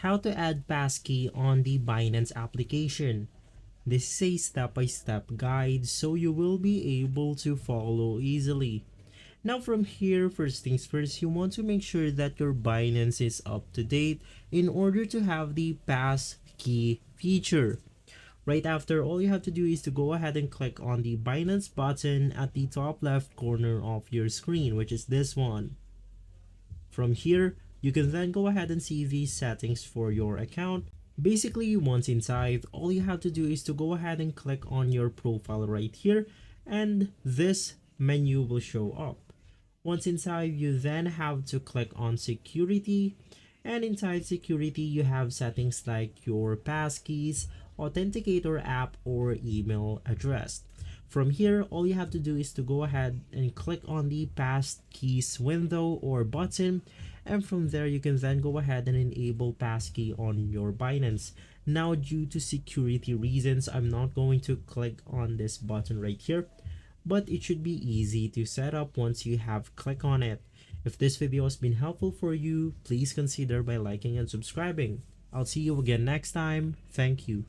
how to add passkey on the Binance application. This is a step-by-step guide so you will be able to follow easily. Now from here, first things first, you want to make sure that your Binance is up to date in order to have the passkey feature. Right after, all you have to do is to go ahead and click on the Binance button at the top left corner of your screen, which is this one. From here, you can then go ahead and see the settings for your account. Basically, once inside, all you have to do is to go ahead and click on your profile right here, and this menu will show up. Once inside, you then have to click on security, and inside security, you have settings like your passkeys, authenticator app, or email address. From here, all you have to do is to go ahead and click on the passkeys window or button, and from there you can then go ahead and enable passkey on your Binance. Now, due to security reasons, I'm not going to click on this button right here, but it should be easy to set up once you have clicked on it. If this video has been helpful for you, please consider by liking and subscribing. I'll see you again next time. Thank you.